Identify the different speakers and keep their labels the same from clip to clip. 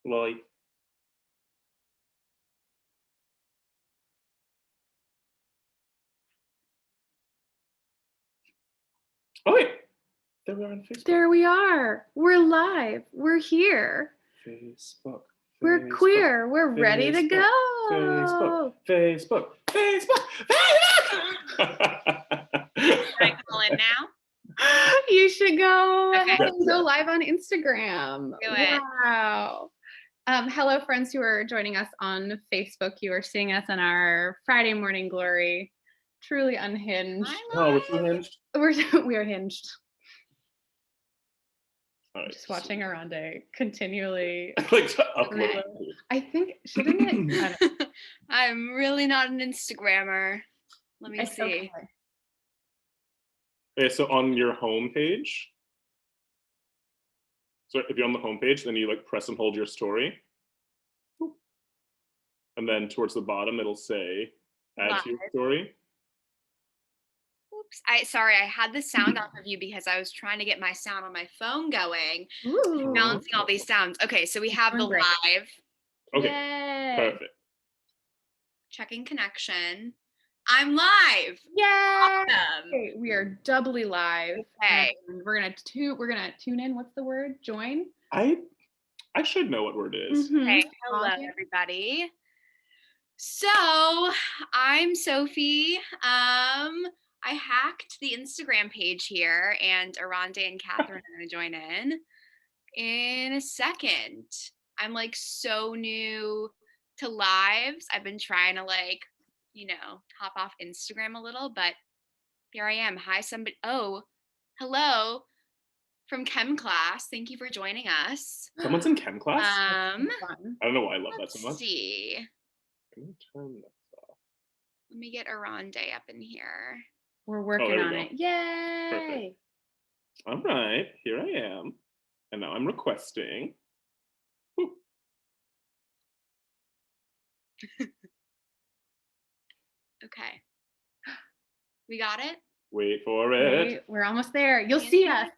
Speaker 1: Like, oh wait, there we are on Facebook.
Speaker 2: There we are. We're live. We're here.
Speaker 1: Facebook.
Speaker 2: We're queer. We're ready to go.
Speaker 1: Facebook.
Speaker 3: Can I call in now?
Speaker 2: You should go
Speaker 3: Okay.
Speaker 2: ahead and go live on Instagram.
Speaker 3: Do it.
Speaker 2: Wow. Hello, friends who are joining us on Facebook. You are seeing us in our Friday morning glory. Truly unhinged.
Speaker 1: Oh, we're too hinged.
Speaker 2: We are hinged.
Speaker 1: All right,
Speaker 2: Just watching Oronde continually.
Speaker 1: like to upload.
Speaker 2: I think, shouldn't it? I don't know.
Speaker 3: I'm really not an Instagrammer. Let me
Speaker 2: It's
Speaker 3: see.
Speaker 2: okay.
Speaker 1: Okay, so on your home page, so if you're on the home page, then you like press and hold your story. And then towards the bottom, it'll say add to your
Speaker 3: Live.
Speaker 1: story.
Speaker 3: Oops. Sorry, I had the sound off of you because I was trying to get my sound on my phone going.
Speaker 2: Ooh.
Speaker 3: Balancing all these sounds. Okay, so we have the
Speaker 2: Doing great.
Speaker 3: live.
Speaker 1: Okay,
Speaker 2: Yay.
Speaker 1: perfect.
Speaker 3: Checking connection. I'm live.
Speaker 2: Yay.
Speaker 3: Awesome.
Speaker 2: Okay, we are doubly live.
Speaker 3: Okay.
Speaker 2: And we're gonna tune in. What's the word? Join.
Speaker 1: I should know what word it is.
Speaker 2: Mhm.
Speaker 3: Okay, hello
Speaker 2: Audience.
Speaker 3: everybody. So I'm Sophie. I hacked the Instagram page here, and Oronde and Catherine are gonna join in a second. I'm like so new to lives. I've been trying to hop off Instagram a little, but here I am. Hi, somebody. Oh, hello from chem class. Thank you for joining us.
Speaker 1: Someone's in chem class?
Speaker 2: Fun.
Speaker 1: I don't know why I love that so
Speaker 3: Let's
Speaker 1: much.
Speaker 3: see.
Speaker 1: Let me turn this off.
Speaker 3: Let me get Oronde up in here.
Speaker 2: We're working
Speaker 1: there we
Speaker 2: on
Speaker 1: go.
Speaker 2: it. Yay.
Speaker 1: Perfect. All right, here I am. And now I'm requesting. Whew.
Speaker 3: Okay. We got it?
Speaker 1: Wait for it.
Speaker 2: Wait, we're almost there. You'll see us.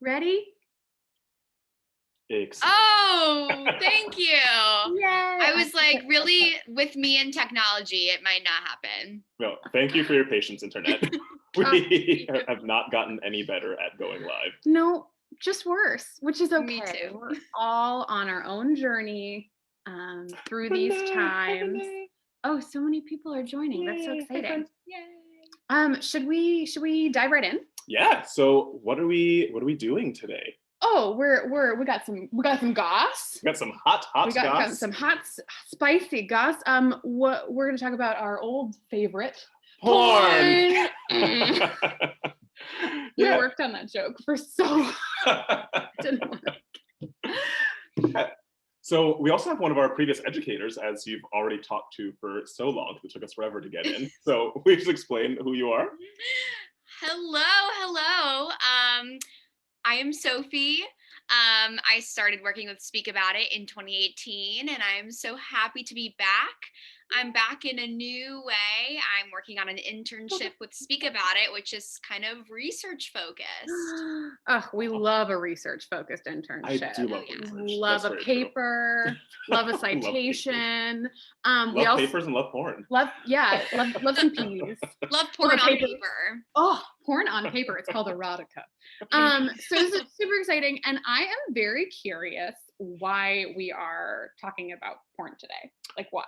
Speaker 2: Ready?
Speaker 3: Oh, thank you.
Speaker 2: Yay.
Speaker 3: I was like, really, with me and technology, it might not happen.
Speaker 1: No, thank you for your patience, internet. We have not gotten any better at going live.
Speaker 2: No, just worse, which is okay.
Speaker 3: Me too.
Speaker 2: We're all on our own journey through these times. Oh, so many people are joining. That's so exciting.
Speaker 3: Yay.
Speaker 2: Should we dive right in?
Speaker 1: Yeah. So what are we doing today?
Speaker 2: Oh, we got some goss.
Speaker 1: We got some hot
Speaker 2: We got
Speaker 1: goss.
Speaker 2: some hot spicy goss. What we're gonna talk about our old favorite
Speaker 1: Porn.
Speaker 2: We
Speaker 1: Yeah.
Speaker 2: worked on that joke for so didn't work.
Speaker 1: So we also have one of our previous educators, as you've already talked to for so long. It took us forever to get in. So we just explain who you are.
Speaker 3: Hello. I am Sophie. I started working with Speak About It in 2018, and I'm so happy to be back. I'm back in a new way. I'm working on an internship with Speak About It, which is kind of research focused.
Speaker 2: Oh, we love a research focused internship.
Speaker 1: I do love
Speaker 3: Yeah.
Speaker 1: research.
Speaker 2: Love
Speaker 1: That's
Speaker 2: a
Speaker 1: very true.
Speaker 2: paper, love a
Speaker 1: Love papers.
Speaker 2: citation.
Speaker 1: Love papers and love porn.
Speaker 2: Love some peas.
Speaker 3: Love porn on
Speaker 2: paper.
Speaker 3: paper.
Speaker 2: Oh, porn on paper. It's called erotica. So this is super exciting, and I am very curious why we are talking about porn today. Like, why?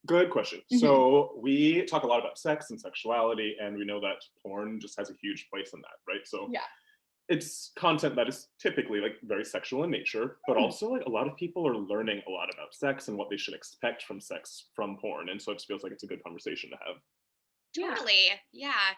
Speaker 1: Good question.
Speaker 2: Mhm.
Speaker 1: So we talk a lot about sex and sexuality, and we know that porn just has a huge place in that, right? So
Speaker 2: Yeah.
Speaker 1: it's content that is typically like very sexual in nature, but also like a lot of people are learning a lot about sex and what they should expect from sex from porn. And so it just feels like it's a good conversation to have.
Speaker 3: Totally. Yeah.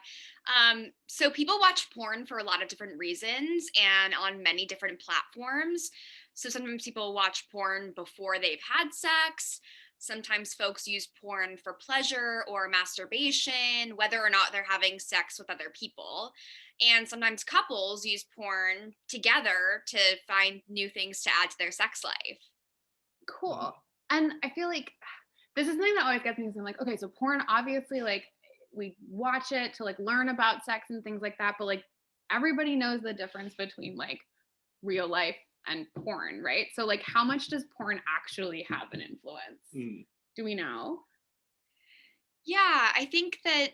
Speaker 3: So people watch porn for a lot of different reasons and on many different platforms. So sometimes people watch porn before they've had sex. Sometimes folks use porn for pleasure or masturbation, whether or not they're having sex with other people. And sometimes couples use porn together to find new things to add to their sex life.
Speaker 2: Cool. And I feel like this is something that always gets me thinking, like, okay, so porn, obviously, like, we watch it to like learn about sex and things like that, but like everybody knows the difference between like real life and porn, right? So like how much does porn actually have an influence? Do we know?
Speaker 3: Yeah, I think that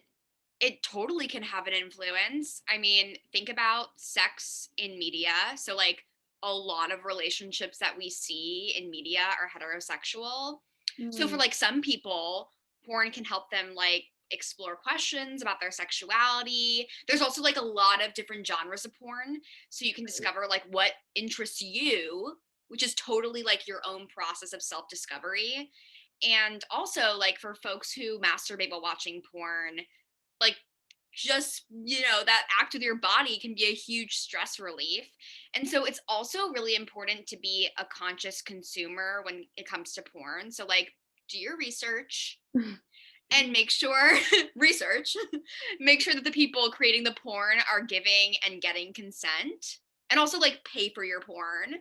Speaker 3: it totally can have an influence. I mean, think about sex in media. So, like, a lot of relationships that we see in media are heterosexual. So, for like some people, porn can help them like explore questions about their sexuality. There's also like a lot of different genres of porn. So, you can discover like what interests you, which is totally like your own process of self discovery. And also, like, for folks who masturbate while watching porn, like just that act with your body can be a huge stress relief. And so it's also really important to be a conscious consumer when it comes to porn. So like do your research and make sure research make sure that the people creating the porn are giving and getting consent, and also like pay for your porn,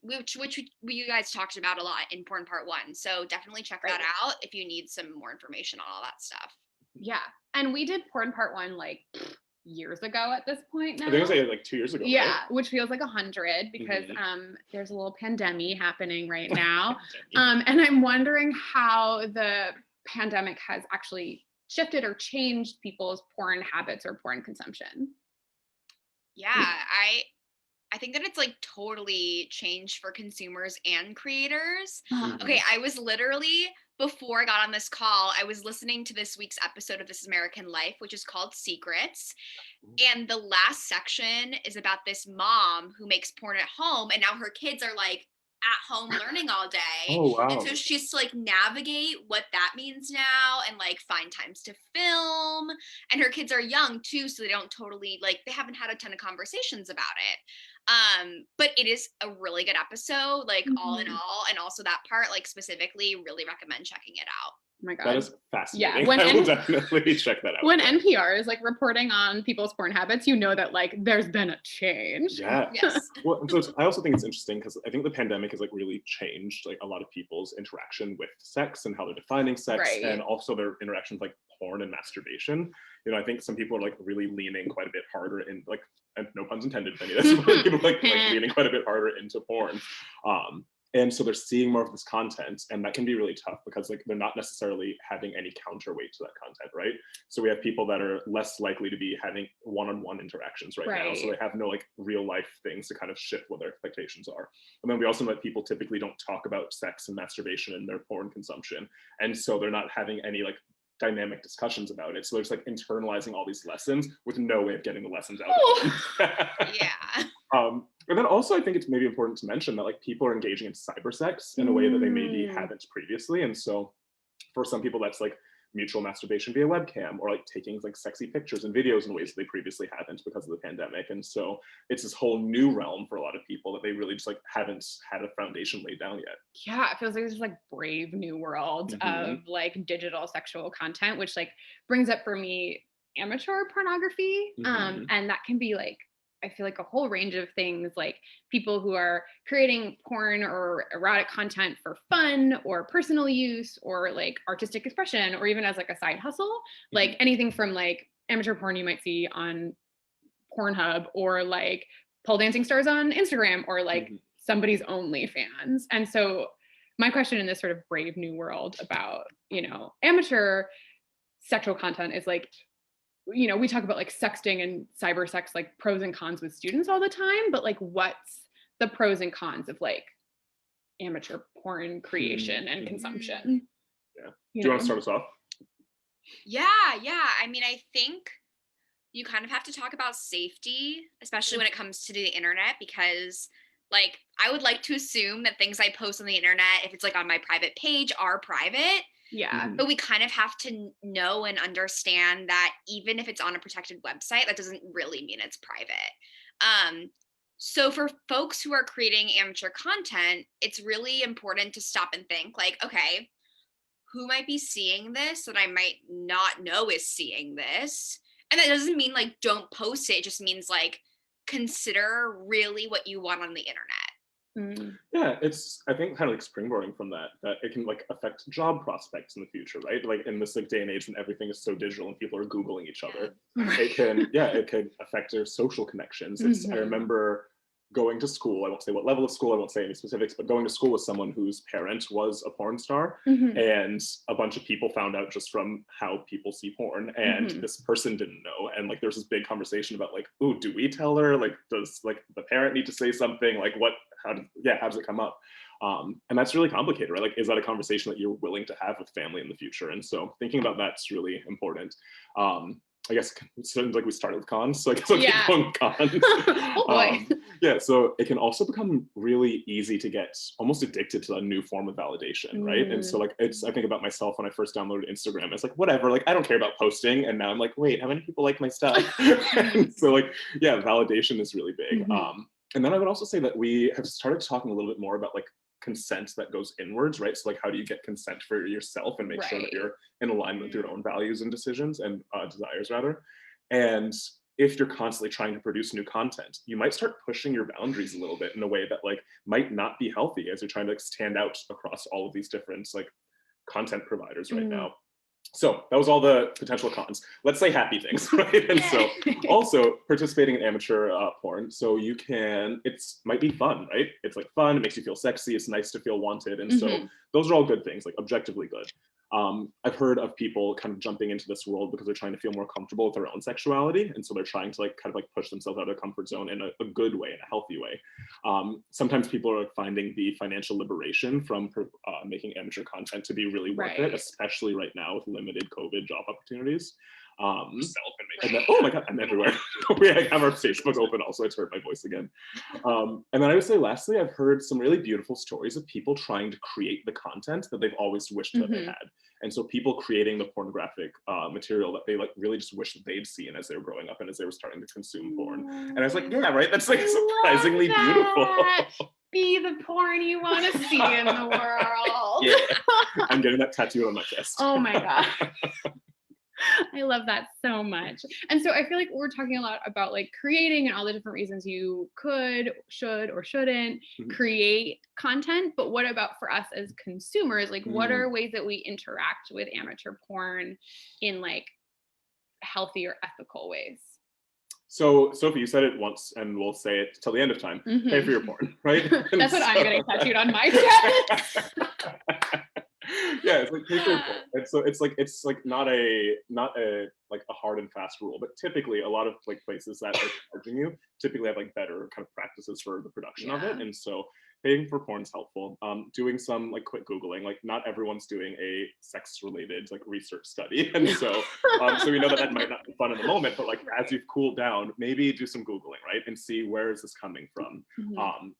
Speaker 3: which you guys talked about a lot in porn part 1. So definitely check that out if you need some more information on all that stuff.
Speaker 2: Yeah. And we did porn part 1 like years ago at this point now.
Speaker 1: I think it was like 2 years ago.
Speaker 2: Yeah,
Speaker 1: right?
Speaker 2: which feels like 100 because there's a little pandemic happening right now. And I'm wondering how the pandemic has actually shifted or changed people's porn habits or porn consumption.
Speaker 3: Yeah, I think that it's like totally changed for consumers and creators. Okay, I was literally, before I got on this call, I was listening to this week's episode of This American Life, which is called Secrets. And the last section is about this mom who makes porn at home, and now her kids are like at home learning all day.
Speaker 1: Oh, wow.
Speaker 3: And so she's to like navigate what that means now and like find times to film. And her kids are young too, so they don't totally like, they haven't had a ton of conversations about it. But it is a really good episode, like all in all, and also that part, like specifically, really recommend checking it out.
Speaker 2: Oh my God.
Speaker 1: That is fascinating.
Speaker 2: Yeah,
Speaker 1: I will definitely check that out.
Speaker 2: When NPR is like reporting on people's porn habits, you know that like there's been a change.
Speaker 3: Yeah. Yes.
Speaker 1: Well, and so I also think it's interesting because I think the pandemic has like really changed like a lot of people's interaction with sex and how they're defining sex, and also their interaction with like porn and masturbation. I think some people are like really leaning quite a bit harder in like, and no puns intended if any of this, but people like leaning quite a bit harder into porn. And so they're seeing more of this content, and that can be really tough because like they're not necessarily having any counterweight to that content, right? So we have people that are less likely to be having one-on-one interactions right now, so they have no like real life things to kind of shift what their expectations are. And then we also know that people typically don't talk about sex and masturbation in their porn consumption, and so they're not having any like dynamic discussions about it. So they're just like internalizing all these lessons with no way of getting the lessons out of them.
Speaker 3: Yeah.
Speaker 1: And then also I think it's maybe important to mention that like people are engaging in cyber sex in a way that they maybe haven't previously. And so for some people that's like mutual masturbation via webcam, or like taking like sexy pictures and videos in ways that they previously haven't because of the pandemic. And so it's this whole new realm for a lot of people that they really just like haven't had a foundation laid down yet.
Speaker 2: Yeah, it feels like this like brave new world of like digital sexual content, which like brings up for me amateur pornography. And that can be like, I feel like a whole range of things, like people who are creating porn or erotic content for fun or personal use or like artistic expression, or even as like a side hustle, like anything from like amateur porn you might see on Pornhub, or like pole dancing stars on Instagram, or like somebody's OnlyFans. And so my question in this sort of brave new world about, amateur sexual content is like, we talk about like sexting and cyber sex, like pros and cons with students all the time, but like what's the pros and cons of like amateur porn creation and consumption?
Speaker 1: Yeah. Do you want to start us off?
Speaker 3: Yeah. I mean, I think you kind of have to talk about safety, especially when it comes to the internet, because like I would like to assume that things I post on the internet, if it's like on my private page, are private.
Speaker 2: Yeah.
Speaker 3: But we kind of have to know and understand that even if it's on a protected website, that doesn't really mean it's private. So for folks who are creating amateur content, it's really important to stop and think like, okay, who might be seeing this that I might not know is seeing this? And that doesn't mean like don't post it. It just means like consider really what you want on the internet.
Speaker 1: Yeah, it's I think kind of like springboarding from that it can like affect job prospects in the future, right? Like in this like day and age when everything is so digital and people are Googling each other, it can affect their social connections. I remember going to school, I won't say what level of school, I won't say any specifics, but going to school with someone whose parent was a porn star, and a bunch of people found out just from how people see porn, and this person didn't know, and like there's this big conversation about like, ooh, do we tell her? Like, does like the parent need to say something? Like, what? How does it come up? And that's really complicated, right? Like, is that a conversation that you're willing to have with family in the future? And so thinking about that's really important. I guess it seems like we started with cons, so I guess I'll keep going cons.
Speaker 2: Oh boy.
Speaker 1: So it can also become really easy to get almost addicted to a new form of validation, right? And so like, I think about myself when I first downloaded Instagram, it's like, whatever, like I don't care about posting, and now I'm like, wait, how many people like my stuff? So like, yeah, validation is really big. And then I would also say that we have started talking a little bit more about like consent that goes inwards, right? So like, how do you get consent for yourself and make sure that you're in alignment with your own values and decisions and desires rather. And if you're constantly trying to produce new content, you might start pushing your boundaries a little bit in a way that like might not be healthy as you're trying to like, stand out across all of these different like content providers right now. So that was all the potential cons. Let's say happy things, right? And so also participating in amateur porn. So you can, might be fun, right? It's like fun, it makes you feel sexy, it's nice to feel wanted. And so those are all good things, like objectively good. I've heard of people kind of jumping into this world because they're trying to feel more comfortable with their own sexuality. And so they're trying to like kind of like push themselves out of their comfort zone in a good way, in a healthy way. Sometimes people are finding the financial liberation from making amateur content to be really worth it, especially right now with limited COVID job opportunities. Oh my God, I'm everywhere. We have our Facebook open also, it's hurt my voice again. And then I would say lastly, I've heard some really beautiful stories of people trying to create the content that they've always wished that they had. And so people creating the pornographic material that they like really just wish that they'd seen as they were growing up and as they were starting to consume porn. And I was like, yeah, right, that's like surprisingly beautiful.
Speaker 2: Be the porn you want to see in the world.
Speaker 1: Yeah, I'm getting that tattooed on my chest.
Speaker 2: Oh my God. I love that so much. And so I feel like we're talking a lot about like creating and all the different reasons you could, should, or shouldn't create content. But what about for us as consumers? Like, what are ways that we interact with amateur porn in like healthy or ethical ways?
Speaker 1: So, Sophie, you said it once, and we'll say it till the end of time. Pay for your porn, right?
Speaker 2: That's what I'm getting tattooed on my chest.
Speaker 1: Yeah, it's like pay for your porn. And so it's like not a like a hard and fast rule, but typically a lot of like places that are charging you typically have like better kind of practices for the production of it. And so paying for porn is helpful. Doing some like quick Googling, like not everyone's doing a sex related like research study. And so, so we know that might not be fun in the moment, but like as you've cooled down, maybe do some Googling, right? And see where is this coming from,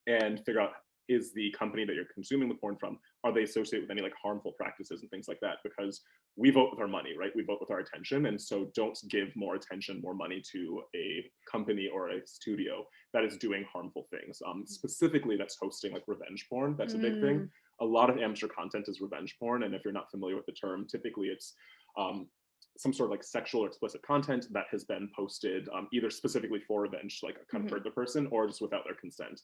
Speaker 1: and figure out, is the company that you're consuming the porn from, are they associated with any like harmful practices and things like that? Because we vote with our money, right? We vote with our attention. And so don't give more attention, more money to a company or a studio that is doing harmful things. Specifically, that's hosting like revenge porn. That's a big thing. A lot of amateur content is revenge porn. And if you're not familiar with the term, typically it's some sort of like sexual or explicit content that has been posted either specifically for revenge, like kind of hurt the person, or just without their consent.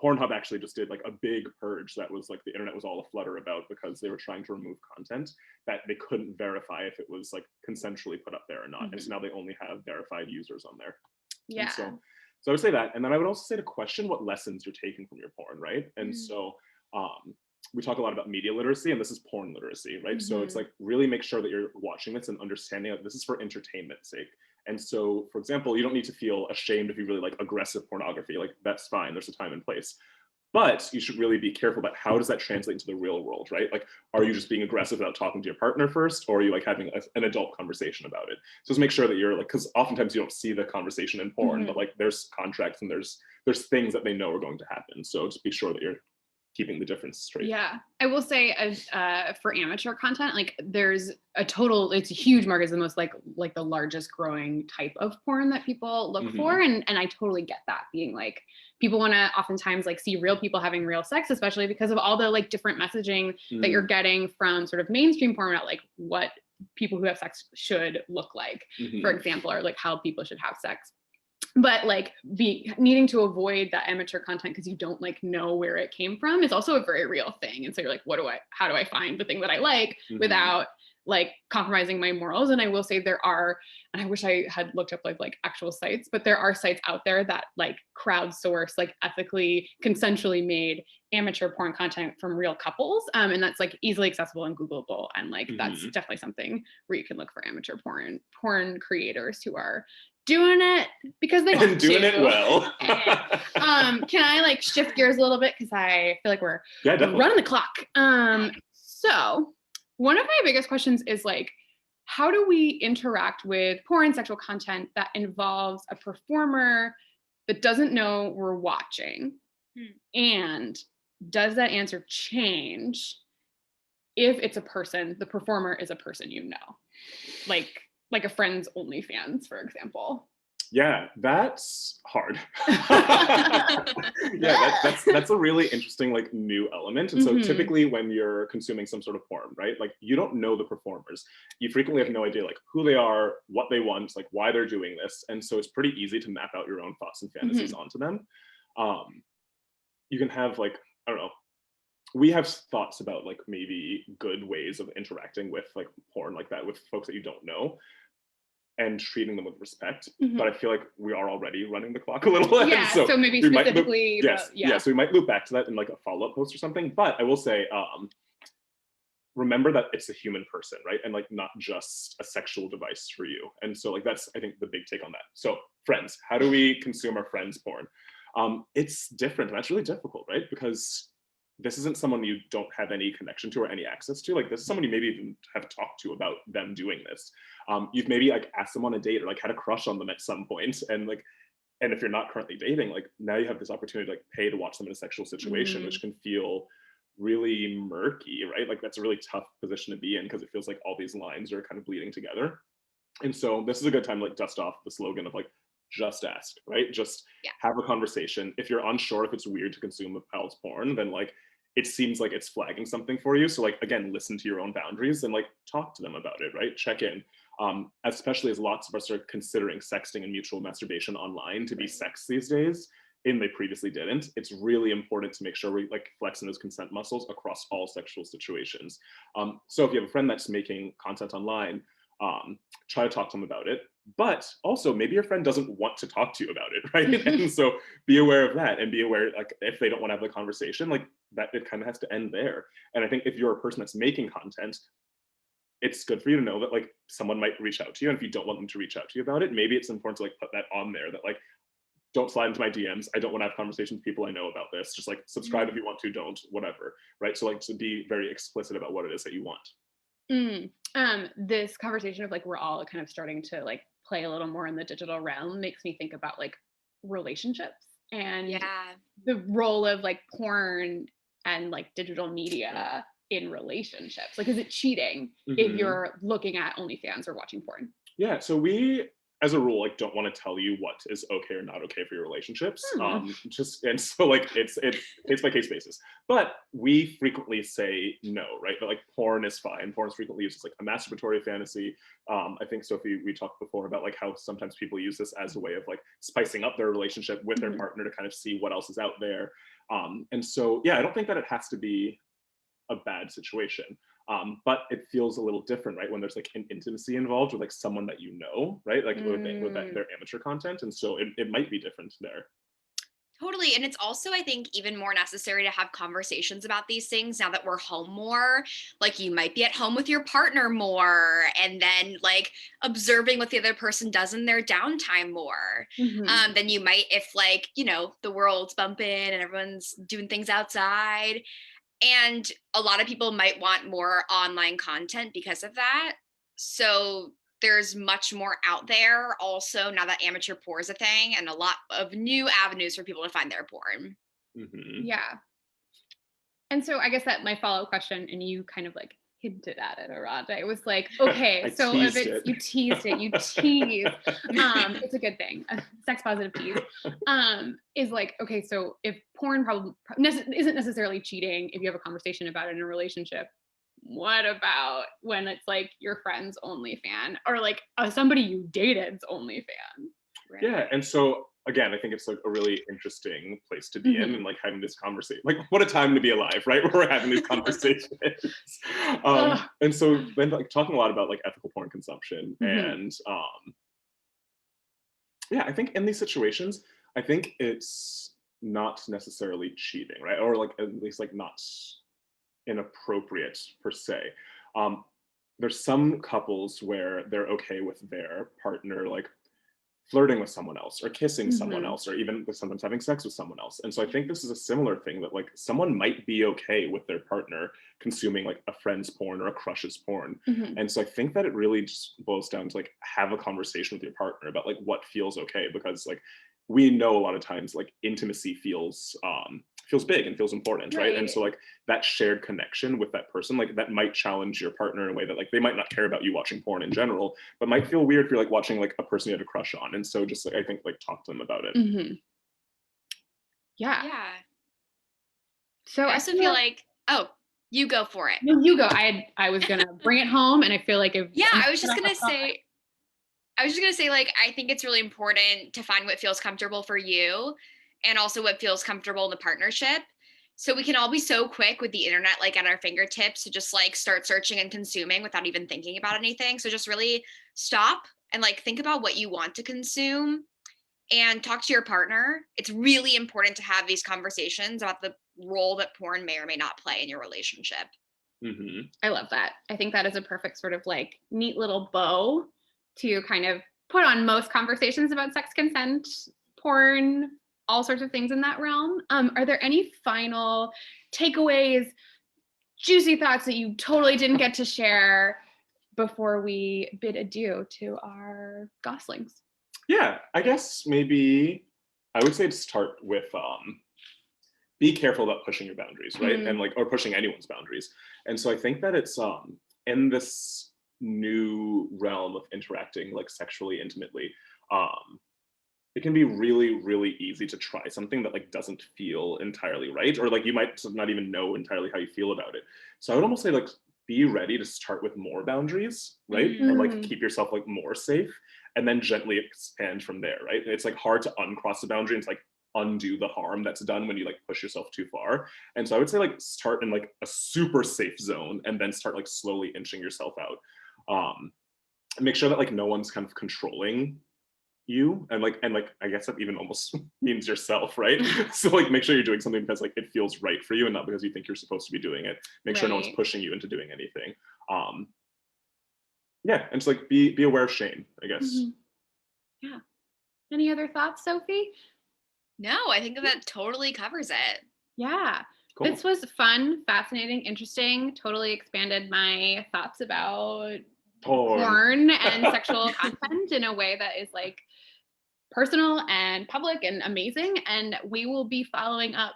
Speaker 1: Pornhub actually just did like a big purge that was like the internet was all aflutter about, because they were trying to remove content that they couldn't verify if it was like consensually put up there or not. And so now they only have verified users on there. Yeah. And so I would say that. And then I would also say to question what lessons you're taking from your porn, right? And so we talk a lot about media literacy, and this is porn literacy, right? So it's like really make sure that you're watching this and understanding that this is for entertainment's sake. And so, for example, you don't need to feel ashamed if you really like aggressive pornography. Like, that's fine, there's a time and place. But you should really be careful about how does that translate into the real world, right? Like, are you just being aggressive without talking to your partner first, or are you like having an adult conversation about it? So just make sure that you're like, because oftentimes you don't see the conversation in porn, but like there's contracts and there's things that they know are going to happen. So just be sure that you're keeping the difference straight. Yeah,
Speaker 2: I will say for amateur content, like there's it's a huge market. It's the most like the largest growing type of porn that people look for. And I totally get that, being like, people want to oftentimes like see real people having real sex, especially because of all the like different messaging that you're getting from sort of mainstream porn about like what people who have sex should look like, for example, or like how people should have sex. But like needing to avoid that amateur content because you don't like know where it came from is also a very real thing. And so you're like, how do I find the thing that I like without like compromising my morals. And I will say there are, and I wish I had looked up like actual sites, but there are sites out there that like crowdsource like ethically, consensually made amateur porn content from real couples. And that's like easily accessible and Googleable. And like, that's definitely something where you can look for amateur porn creators who are doing it because they want
Speaker 1: doing
Speaker 2: to.
Speaker 1: it well.
Speaker 2: Can I like shift gears a little bit? Cause I feel like we're running the clock. So one of my biggest questions is like, how do we interact with porn sexual content that involves a performer that doesn't know we're watching? And does that answer change if it's a person, the performer is a person you know? Like a friend's OnlyFans, for example.
Speaker 1: Yeah, that's hard. That's a really interesting like new element. And so typically when you're consuming some sort of porn, right, like you don't know the performers. You frequently have no idea like who they are, what they want, like why they're doing this. And so it's pretty easy to map out your own thoughts and fantasies onto them. You can have like, I don't know, we have thoughts about like maybe good ways of interacting with like porn like that with folks that you don't know and treating them with respect. But I feel like we are already running the clock a little.
Speaker 2: Yeah, so maybe specifically.
Speaker 1: So we might loop back to that in like a follow-up post or something. But I will say, remember that it's a human person, right? And like not just a sexual device for you. And so like that's, I think, the big take on that. So friends, how do we consume our friends' porn? It's different, and that's really difficult, right? Because this isn't someone you don't have any connection to or any access to. Like this is someone you maybe even have talked to about them doing this. You've maybe like asked them on a date or like had a crush on them at some point, and if you're not currently dating, like now you have this opportunity to like pay to watch them in a sexual situation, which can feel really murky, right? Like that's a really tough position to be in because it feels like all these lines are kind of bleeding together. And so this is a good time to like dust off the slogan of like, just ask, right? Just have a conversation. If you're unsure if it's weird to consume a pal's porn, then like it seems like it's flagging something for you. So like, again, listen to your own boundaries and like talk to them about it, right? Check in. Especially as lots of us are considering sexting and mutual masturbation online to be sex these days, and they previously didn't. It's really important to make sure we like flex in those consent muscles across all sexual situations. So if you have a friend that's making content online, try to talk to them about it. But also maybe your friend doesn't want to talk to you about it, right? And so be aware of that, and be aware like if they don't want to have the conversation, like that it kind of has to end there. And I think if you're a person that's making content, it's good for you to know that like someone might reach out to you, and if you don't want them to reach out to you about it, maybe it's important to like put that on there, that like don't slide into my DMs. I don't want to have conversations with people I know about this. Just like subscribe if you want to, don't, whatever, right? So like to be very explicit about what it is that you want.
Speaker 2: This conversation of like we're all kind of starting to like play a little more in the digital realm makes me think about like relationships and the role of like porn and like digital media in relationships. Like, is it cheating if you're looking at OnlyFans or watching porn?
Speaker 1: Yeah, so we, as a rule, like don't want to tell you what is okay or not okay for your relationships. And so like it's case by case basis. But we frequently say no, right? But like porn is fine. Porn is frequently used as like a masturbatory fantasy. I think Sophie, we talked before about like how sometimes people use this as a way of like spicing up their relationship with their partner to kind of see what else is out there. And so yeah, I don't think that it has to be a bad situation. But it feels a little different, right? When there's like an intimacy involved with like someone that you know, right? Like with their amateur content. And so it might be different there.
Speaker 3: Totally. And it's also, I think, even more necessary to have conversations about these things now that we're home more. Like you might be at home with your partner more, and then like observing what the other person does in their downtime more than you might if like, you know, the world's bumping and everyone's doing things outside. And a lot of people might want more online content because of that. So there's much more out there also now that amateur porn is a thing, and a lot of new avenues for people to find their porn.
Speaker 2: Yeah. And so I guess that my follow-up question, and you kind of like hinted at it, Oronde, it was like, okay, so if it's, you teased it, it's a good thing, a sex positive tease, is like, okay, so if porn probably isn't necessarily cheating if you have a conversation about it in a relationship, what about when it's like your friend's OnlyFans or like somebody you dated's OnlyFans?
Speaker 1: Right? Yeah, and so again, I think it's like a really interesting place to be in, and like having this conversation. Like, what a time to be alive, right? Where we're having these conversations. And so then like talking a lot about like ethical porn consumption and yeah, I think in these situations, I think it's not necessarily cheating, right? Or like at least like not inappropriate per se. There's some couples where they're okay with their partner like flirting with someone else or kissing someone else or even sometimes having sex with someone else. And so I think this is a similar thing that like someone might be okay with their partner consuming like a friend's porn or a crush's porn. And so I think that it really just boils down to like have a conversation with your partner about like what feels okay, because like we know a lot of times like intimacy feels big and feels important, right? And so like that shared connection with that person, like that might challenge your partner in a way that like they might not care about you watching porn in general, but might feel weird if you're like watching like a person you had a crush on. And so just like I think like talk to them about it.
Speaker 2: Yeah.
Speaker 3: So I also feel like, oh, you go for it.
Speaker 2: No, you go. I was gonna bring it home, and I feel like if
Speaker 3: I was just gonna say, like, I think it's really important to find what feels comfortable for you and also what feels comfortable in the partnership. So we can all be so quick with the internet, like at our fingertips, to just like start searching and consuming without even thinking about anything. So just really stop and like think about what you want to consume and talk to your partner. It's really important to have these conversations about the role that porn may or may not play in your relationship.
Speaker 2: I love that. I think that is a perfect sort of like neat little bow to kind of put on most conversations about sex consent, porn, all sorts of things in that realm. Are there any final takeaways, juicy thoughts that you totally didn't get to share before we bid adieu to our goslings?
Speaker 1: Yeah, I guess maybe I would say to start with be careful about pushing your boundaries, right? And like, or pushing anyone's boundaries. And so I think that it's in this new realm of interacting like sexually intimately, it can be really, really easy to try something that like doesn't feel entirely right, or like you might not even know entirely how you feel about it. So I would almost say like be ready to start with more boundaries, right? And like keep yourself like more safe, and then gently expand from there, right? It's like hard to uncross the boundary and to like undo the harm that's done when you like push yourself too far. And so I would say like start in like a super safe zone and then start like slowly inching yourself out. Make sure that like no one's kind of controlling you, and like I guess that even almost means yourself, right? So like make sure you're doing something because like it feels right for you and not because you think you're supposed to be doing it. Make sure no one's pushing you into doing anything. Yeah, and just like be aware of shame, I guess.
Speaker 2: Yeah. Any other thoughts, Sophie?
Speaker 3: No, I think that totally covers it.
Speaker 2: Yeah. Cool. This was fun, fascinating, interesting, totally expanded my thoughts about porn and sexual content in a way that is like personal and public and amazing. And we will be following up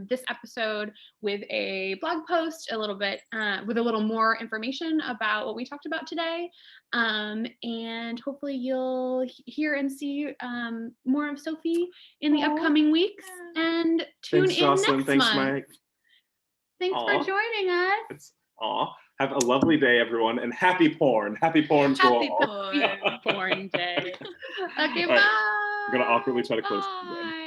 Speaker 2: this episode with a blog post a little bit with a little more information about what we talked about today. And hopefully you'll hear and see more of Sophie in the upcoming weeks, and tune in Jocelyn. Next month. Mike. Thanks for joining us.
Speaker 1: Have a lovely day, everyone, and happy porn. Happy porn to all.
Speaker 2: Happy porn day. Okay, bye.
Speaker 1: I'm going to awkwardly try to close.
Speaker 3: Bye.